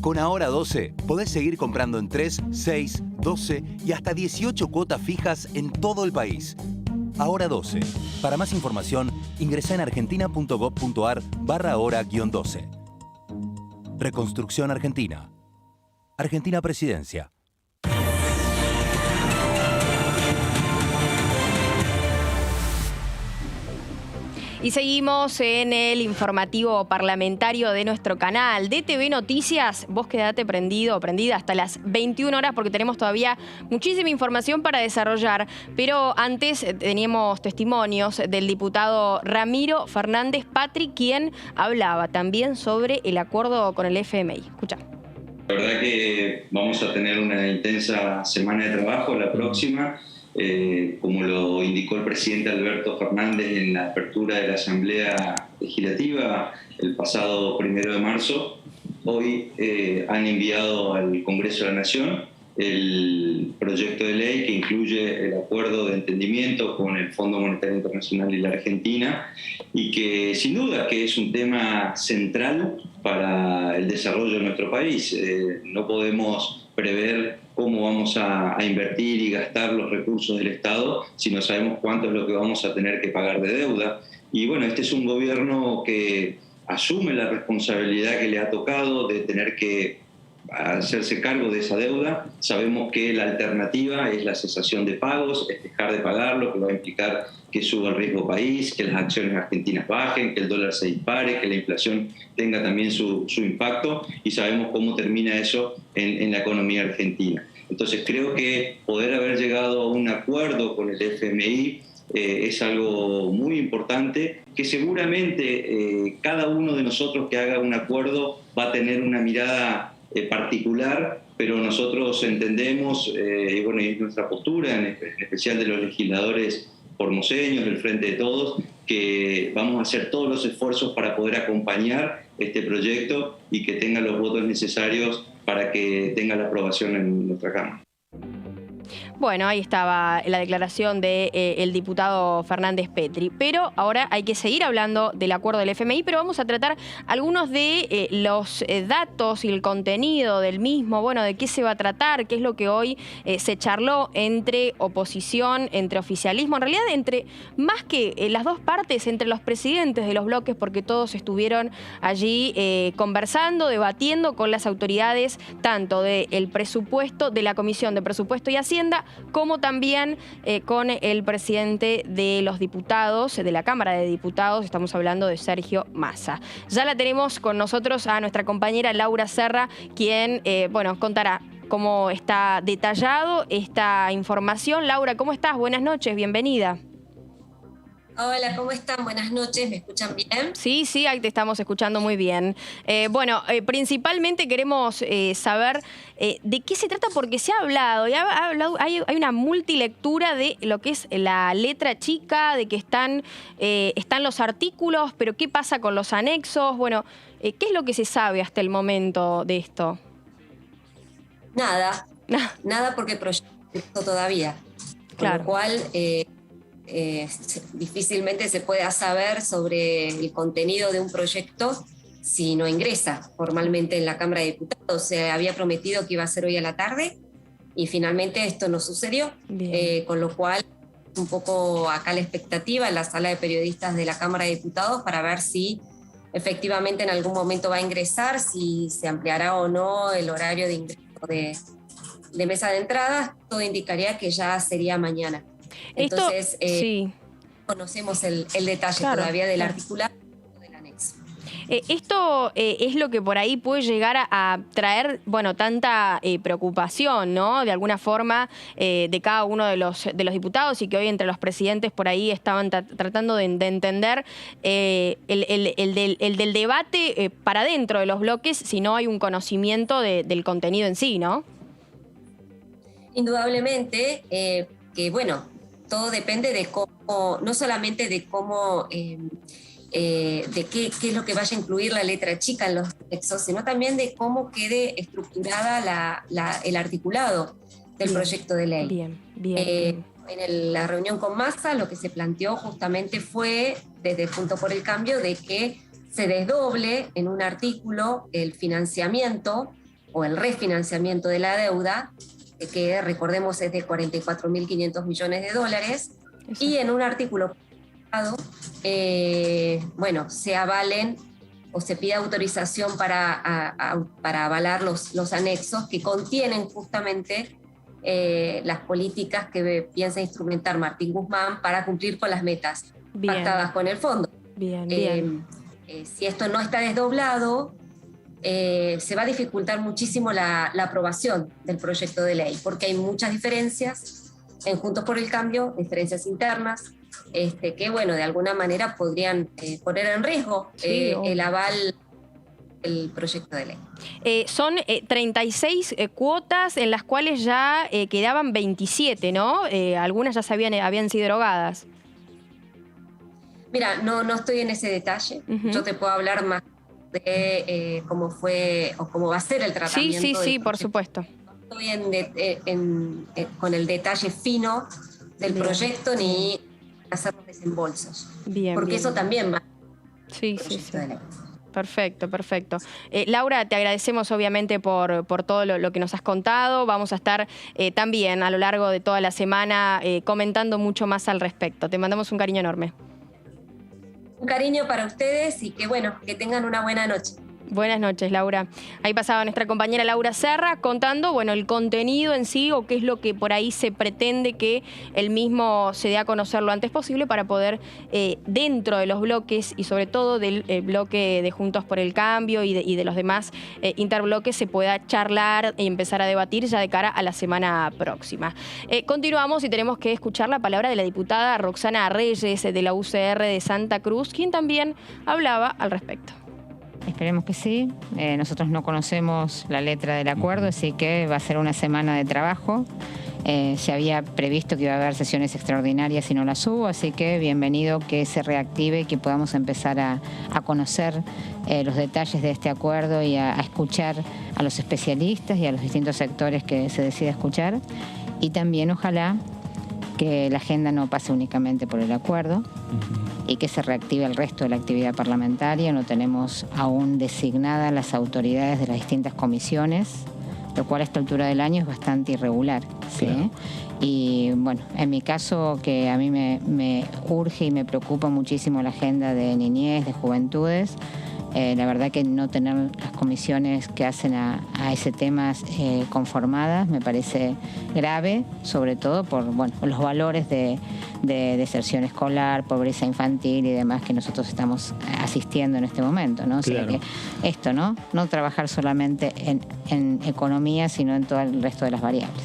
Con Ahora 12 podés seguir comprando en 3, 6, 12 y hasta 18 cuotas fijas en todo el país. Ahora 12. Para más información, ingresá en argentina.gov.ar/ahora-12. Reconstrucción Argentina. Argentina Presidencia. Y seguimos en el informativo parlamentario de nuestro canal DTV Noticias. Vos quedate prendido o prendida hasta las 21 horas porque tenemos todavía muchísima información para desarrollar. Pero antes teníamos testimonios del diputado Ramiro Fernández Patri, quien hablaba también sobre el acuerdo con el FMI. Escucha. La verdad que vamos a tener una intensa semana de trabajo la próxima. Como lo indicó el presidente Alberto Fernández en la apertura de la Asamblea Legislativa el pasado 1 de marzo, hoy han enviado al Congreso de la Nación el proyecto de ley que incluye el acuerdo de entendimiento con el Fondo Monetario Internacional y la Argentina, y que sin duda que es un tema central para el desarrollo de nuestro país. No podemos prever cómo vamos a invertir y gastar los recursos del Estado si no sabemos cuánto es lo que vamos a tener que pagar de deuda. Y bueno, este es un gobierno que asume la responsabilidad que le ha tocado de tener que hacerse cargo de esa deuda. Sabemos que la alternativa es la cesación de pagos, es dejar de pagarlo, que va a implicar que suba el riesgo país, que las acciones argentinas bajen, que el dólar se dispare, que la inflación tenga también su impacto, y sabemos cómo termina eso en la economía argentina. Entonces creo que poder haber llegado a un acuerdo con el FMI es algo muy importante, que seguramente cada uno de nosotros que haga un acuerdo va a tener una mirada particular, pero nosotros entendemos, y bueno, es nuestra postura, en especial de los legisladores formoseños, del Frente de Todos, que vamos a hacer todos los esfuerzos para poder acompañar este proyecto y que tenga los votos necesarios para que tenga la aprobación en nuestra Cámara. Bueno, ahí estaba la declaración del diputado Fernández Petri. Pero ahora hay que seguir hablando del acuerdo del FMI, pero vamos a tratar algunos de los datos y el contenido del mismo. Bueno, de qué se va a tratar, qué es lo que hoy se charló entre oposición, entre oficialismo, en realidad entre más que las dos partes, entre los presidentes de los bloques, porque todos estuvieron allí conversando, debatiendo con las autoridades, tanto del presupuesto, de la Comisión de Presupuesto y Hacienda, como también con el presidente de los diputados, de la Cámara de Diputados, estamos hablando de Sergio Massa. Ya la tenemos con nosotros a nuestra compañera Laura Serra, quien, bueno, contará cómo está detallado esta información. Laura, ¿cómo estás? Buenas noches, bienvenida. Hola, ¿cómo están? Buenas noches, ¿me escuchan bien? Sí, sí, ahí te estamos escuchando muy bien. Bueno, principalmente queremos saber de qué se trata, porque se ha hablado, hay una multilectura de lo que es la letra chica, de que están los artículos, pero ¿qué pasa con los anexos? Bueno, ¿qué es lo que se sabe hasta el momento de esto? Nada porque el proyecto todavía, con lo cual difícilmente se pueda saber sobre el contenido de un proyecto si no ingresa formalmente en la Cámara de Diputados. Se había prometido que iba a ser hoy a la tarde y finalmente esto no sucedió, con lo cual un poco acá la expectativa en la sala de periodistas de la Cámara de Diputados para ver si efectivamente en algún momento va a ingresar, si se ampliará o no el horario de ingreso de mesa de entradas. Todo indicaría que ya sería mañana. Entonces, sí, conocemos el detalle todavía del articulado del anexo. Esto es lo que por ahí puede llegar a traer, bueno, tanta preocupación, ¿no? De alguna forma de cada uno de los diputados, y que hoy entre los presidentes por ahí estaban tratando de entender el del debate para dentro de los bloques, si no hay un conocimiento del contenido en sí, ¿no? Indudablemente, que bueno, todo depende de cómo, no solamente de cómo, de qué es lo que vaya a incluir la letra chica en los textos, sino también de cómo quede estructurada el articulado del proyecto de ley. Bien. En la reunión con Massa lo que se planteó justamente fue, desde Juntos por el Cambio, de que se desdoble en un artículo el financiamiento o el refinanciamiento de la deuda, que recordemos es de 44.500 millones de dólares, y en un artículo bueno, se avalen o se pide autorización para avalar los anexos que contienen justamente las políticas que piensa instrumentar Martín Guzmán para cumplir con las metas pactadas con el fondo. Si esto no está desdoblado, se va a dificultar muchísimo la aprobación del proyecto de ley, porque hay muchas diferencias en Juntos por el Cambio, diferencias internas, que bueno, de alguna manera podrían poner en riesgo el aval del proyecto de ley. Son 36 cuotas en las cuales ya quedaban 27, ¿no? Algunas ya habían sido derogadas. Mira, no estoy en ese detalle. Yo te puedo hablar más de cómo fue o cómo va a ser el tratamiento. Sí, por supuesto. No estoy con el detalle fino del proyecto ni hacer los desembolsos. Porque eso también va. Sí. Perfecto. Laura, te agradecemos obviamente por todo lo que nos has contado. Vamos a estar también a lo largo de toda la semana comentando mucho más al respecto. Te mandamos un cariño enorme. Un cariño para ustedes y que bueno, que tengan una buena noche. Buenas noches, Laura. Ahí pasaba nuestra compañera Laura Serra contando, bueno, el contenido en sí o qué es lo que por ahí se pretende que el mismo se dé a conocer lo antes posible para poder, dentro de los bloques y sobre todo del bloque de Juntos por el Cambio y de los demás interbloques, se pueda charlar y empezar a debatir ya de cara a la semana próxima. Continuamos y tenemos que escuchar la palabra de la diputada Roxana Reyes de la UCR de Santa Cruz, quien también hablaba al respecto. Esperemos que sí. Nosotros no conocemos la letra del acuerdo, así que va a ser una semana de trabajo. Se había previsto que iba a haber sesiones extraordinarias y no las hubo, así que bienvenido que se reactive y que podamos empezar a conocer los detalles de este acuerdo y a escuchar a los especialistas y a los distintos sectores que se decida escuchar. Y también ojalá que la agenda no pase únicamente por el acuerdo y que se reactive el resto de la actividad parlamentaria. No tenemos aún designadas las autoridades de las distintas comisiones, lo cual a esta altura del año es bastante irregular. ¿Sí? Claro. Y bueno, en mi caso, que a mí me urge y me preocupa muchísimo la agenda de niñez, de juventudes, la verdad que no tener las comisiones que hacen a ese tema conformadas me parece grave, sobre todo por los valores de deserción escolar, pobreza infantil y demás que nosotros estamos asistiendo en este momento, ¿no? O sea, que esto, ¿no? No trabajar solamente en economía, sino en todo el resto de las variables.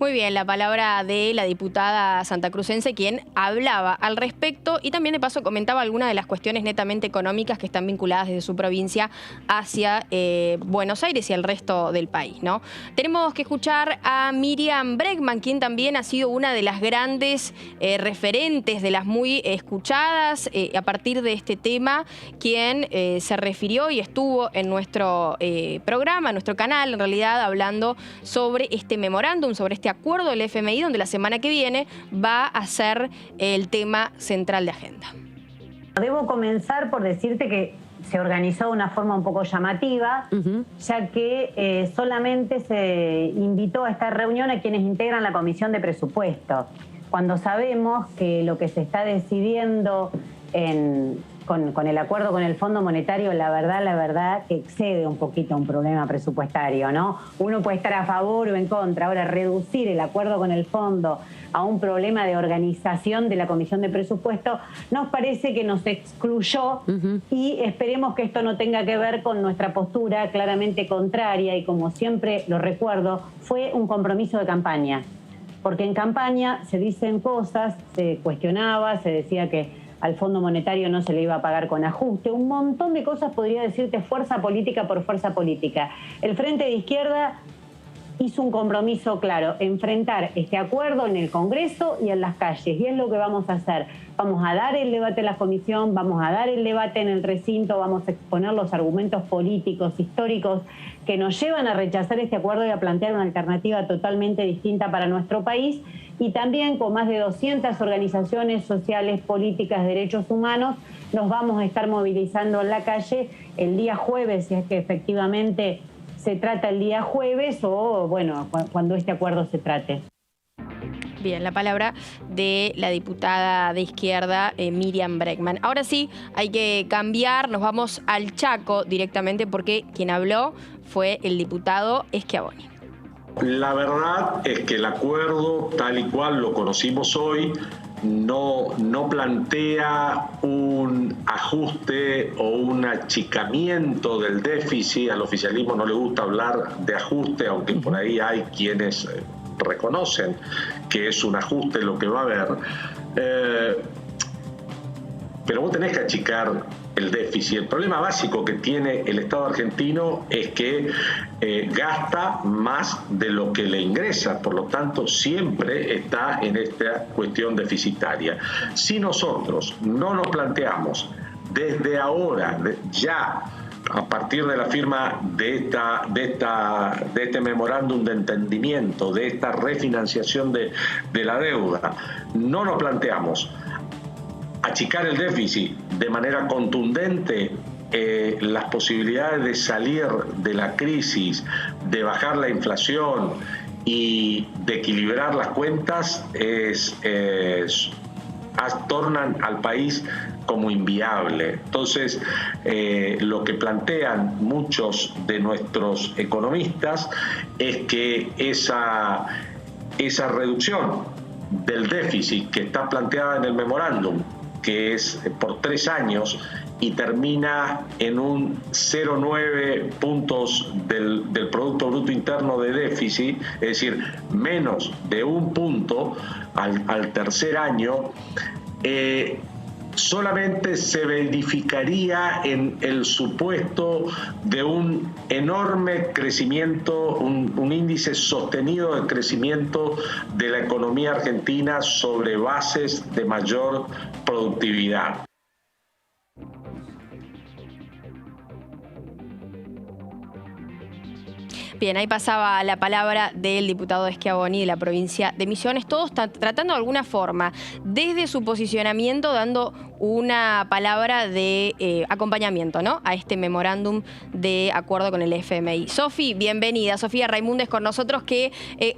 Muy bien, la palabra de la diputada santacrucense, quien hablaba al respecto y también de paso comentaba algunas de las cuestiones netamente económicas que están vinculadas desde su provincia hacia Buenos Aires y el resto del país, ¿no? Tenemos que escuchar a Miriam Bregman, quien también ha sido una de las grandes referentes, de las muy escuchadas a partir de este tema, quien se refirió y estuvo en nuestro programa, en nuestro canal, en realidad, hablando sobre este memorándum, sobre este acuerdo del FMI, donde la semana que viene va a ser el tema central de agenda. Debo comenzar por decirte que se organizó de una forma un poco llamativa, ya que solamente se invitó a esta reunión a quienes integran la Comisión de Presupuesto, cuando sabemos que lo que se está decidiendo con el acuerdo con el Fondo Monetario, la verdad que excede un poquito un problema presupuestario, ¿no? Uno puede estar a favor o en contra. Ahora, reducir el acuerdo con el Fondo a un problema de organización de la Comisión de Presupuesto nos parece que nos excluyó y esperemos que esto no tenga que ver con nuestra postura claramente contraria y, como siempre lo recuerdo, fue un compromiso de campaña. Porque en campaña se dicen cosas, se cuestionaba, se decía que al Fondo Monetario no se le iba a pagar con ajuste, un montón de cosas, podría decirte, fuerza política por fuerza política. El Frente de Izquierda hizo un compromiso claro, enfrentar este acuerdo en el Congreso y en las calles, y es lo que vamos a hacer. Vamos a dar el debate en la comisión, vamos a dar el debate en el recinto, vamos a exponer los argumentos políticos, históricos, que nos llevan a rechazar este acuerdo y a plantear una alternativa totalmente distinta para nuestro país, y también con más de 200 organizaciones sociales, políticas, derechos humanos, nos vamos a estar movilizando en la calle el día jueves, si es que efectivamente se trata el día jueves o, bueno, cuando este acuerdo se trate. Bien, la palabra de la diputada de izquierda Miriam Bregman. Ahora sí, hay que cambiar, nos vamos al Chaco directamente porque quien habló fue el diputado Schiavoni. La verdad es que el acuerdo, tal y cual lo conocimos hoy, no plantea un ajuste o un achicamiento del déficit. Al oficialismo no le gusta hablar de ajuste, aunque por ahí hay quienes reconocen que es un ajuste lo que va a haber. Pero vos tenés que achicar el déficit. El problema básico que tiene el Estado argentino es que gasta más de lo que le ingresa, por lo tanto siempre está en esta cuestión deficitaria. Si nosotros no nos planteamos desde ahora, ya a partir de la firma de este memorándum de entendimiento, de esta refinanciación de la deuda, no nos planteamos achicar el déficit de manera contundente, las posibilidades de salir de la crisis, de bajar la inflación y de equilibrar las cuentas tornan al país como inviable. Entonces, lo que plantean muchos de nuestros economistas es que esa reducción del déficit que está planteada en el memorándum, que es por 3 años y termina en un 0,9 puntos del Producto Bruto Interno de déficit, es decir, menos de 1 punto al tercer año, solamente se verificaría en el supuesto de un enorme crecimiento, un índice sostenido de crecimiento de la economía argentina sobre bases de mayor productividad. Bien, ahí pasaba la palabra del diputado Schiavoni de la provincia de Misiones, todos tratando de alguna forma, desde su posicionamiento, dando una palabra de acompañamiento, ¿no?, a este memorándum de acuerdo con el FMI. Sofi, bienvenida. Sofía Raimundes con nosotros, que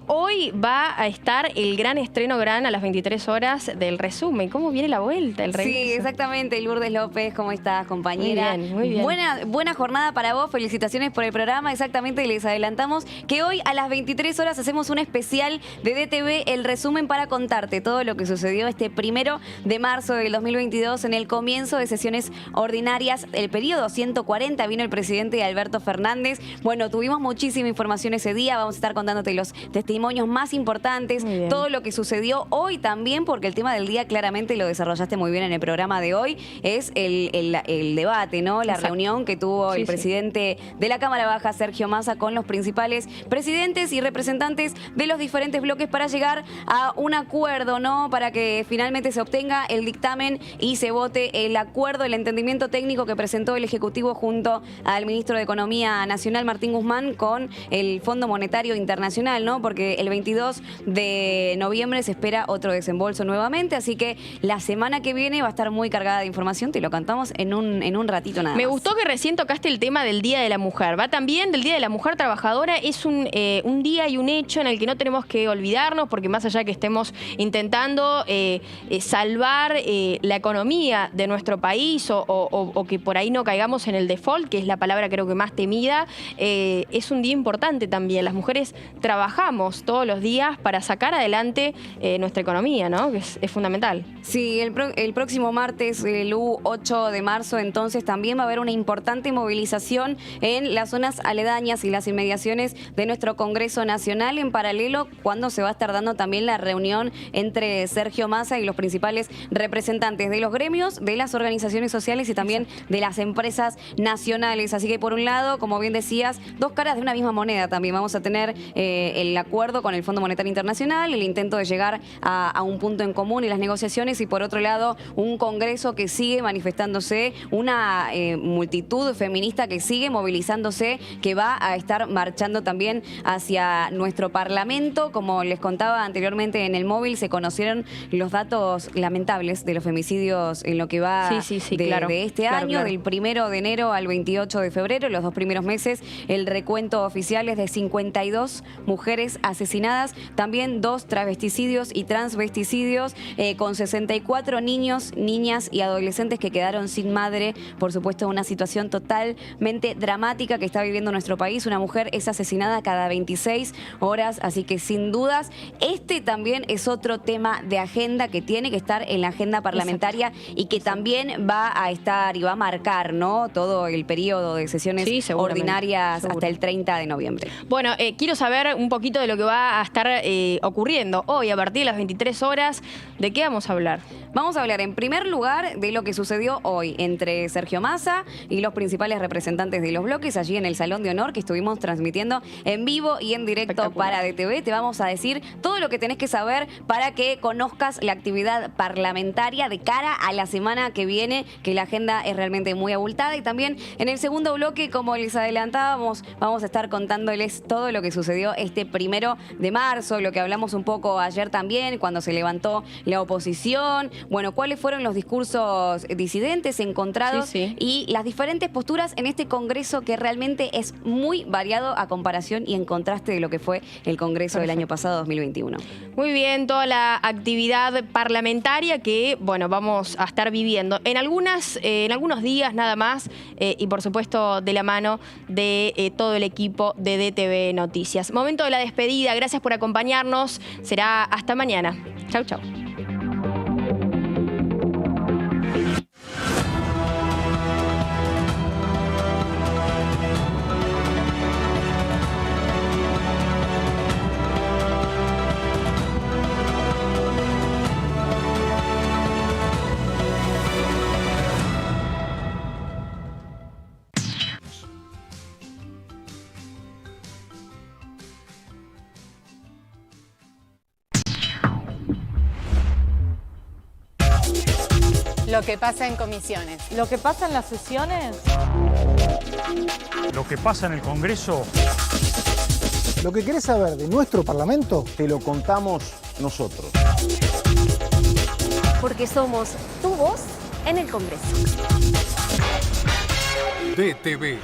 hoy va a estar el gran estreno a las 23 horas del resumen. ¿Cómo viene la vuelta, el regreso? Sí, exactamente. Lourdes López, ¿cómo estás, compañera? Muy bien. Buena jornada para vos. Felicitaciones por el programa. Exactamente, les adelantamos que hoy a las 23 horas hacemos un especial de DTV, el resumen, para contarte todo lo que sucedió este 1 de marzo del 2022 en el comienzo de sesiones ordinarias, el periodo 140. Vino el presidente Alberto Fernández. Bueno, tuvimos muchísima información ese día. Vamos a estar contándote los testimonios más importantes, todo lo que sucedió hoy también, porque el tema del día claramente lo desarrollaste muy bien en el programa de hoy, es el debate, ¿no? La reunión que tuvo el presidente de la Cámara Baja, Sergio Massa, con los principales presidentes y representantes de los diferentes bloques para llegar a un acuerdo, ¿no?, para que finalmente se obtenga el dictamen y se vote el acuerdo, el entendimiento técnico que presentó el Ejecutivo junto al ministro de Economía Nacional, Martín Guzmán, con el Fondo Monetario Internacional, ¿no?, porque el 22 de noviembre se espera otro desembolso nuevamente, así que la semana que viene va a estar muy cargada de información. Te lo cantamos en un ratito nada más. Me gustó que recién tocaste el tema del Día de la Mujer. Va también del Día de la Mujer Trabajadora. Es un día y un hecho en el que no tenemos que olvidarnos, porque más allá de que estemos intentando salvar la economía de nuestro país o que por ahí no caigamos en el default, que es la palabra creo que más temida, es un día importante también. Las mujeres trabajamos todos los días para sacar adelante nuestra economía, ¿no?, que es fundamental. Sí, el próximo martes, el 8 de marzo, entonces también va a haber una importante movilización en las zonas aledañas y las inmediaciones de nuestro Congreso Nacional, en paralelo cuando se va a estar dando también la reunión entre Sergio Massa y los principales representantes de los gremios, de las organizaciones sociales y también de las empresas nacionales. Así que por un lado, como bien decías, dos caras de una misma moneda también. Vamos a tener el acuerdo con el Fondo Monetario Internacional, el intento de llegar a un punto en común y las negociaciones, y por otro lado un Congreso que sigue manifestándose, una multitud feminista que sigue movilizándose, que va a estar marchando también hacia nuestro Parlamento. Como les contaba anteriormente en el móvil, se conocieron los datos lamentables de los femicidios en lo que va de este año, del 1 de enero al 28 de febrero, los 2 primeros meses. El recuento oficial es de 52 mujeres asesinadas, también 2 travesticidios y transvesticidios, con 64 niños, niñas y adolescentes que quedaron sin madre. Por supuesto, una situación totalmente dramática que está viviendo nuestro país. Una mujer es asesinada cada 26 horas, así que sin dudas este también es otro tema de agenda que tiene que estar en la agenda parlamentaria y que también va a estar y va a marcar, ¿no?, todo el periodo de sesiones ordinarias hasta el 30 de noviembre. Bueno, quiero saber un poquito de lo que va a estar ocurriendo hoy a partir de las 23 horas. ¿De qué vamos a hablar? Vamos a hablar en primer lugar de lo que sucedió hoy entre Sergio Massa y los principales representantes de los bloques allí en el Salón de Honor, que estuvimos transmitiendo en vivo y en directo para DTV. Te vamos a decir todo lo que tenés que saber para que conozcas la actividad parlamentaria de cara a la semana que viene, que la agenda es realmente muy abultada. Y también en el segundo bloque, como les adelantábamos, vamos a estar contándoles todo lo que sucedió este 1 de marzo, lo que hablamos un poco ayer también, cuando se levantó la oposición. Bueno, cuáles fueron los discursos disidentes encontrados y las diferentes posturas en este Congreso, que realmente es muy variado a comparación y en contraste de lo que fue el Congreso del año pasado, 2021. Muy bien, toda la actividad parlamentaria que, bueno, vamos a estar viviendo en algunos días nada más y por supuesto de la mano de todo el equipo de DTV Noticias. Momento de la despedida, gracias por acompañarnos, será hasta mañana. Chau, chau. Lo que pasa en comisiones. Lo que pasa en las sesiones. Lo que pasa en el Congreso. Lo que querés saber de nuestro Parlamento, te lo contamos nosotros. Porque somos tu voz en el Congreso. DTV.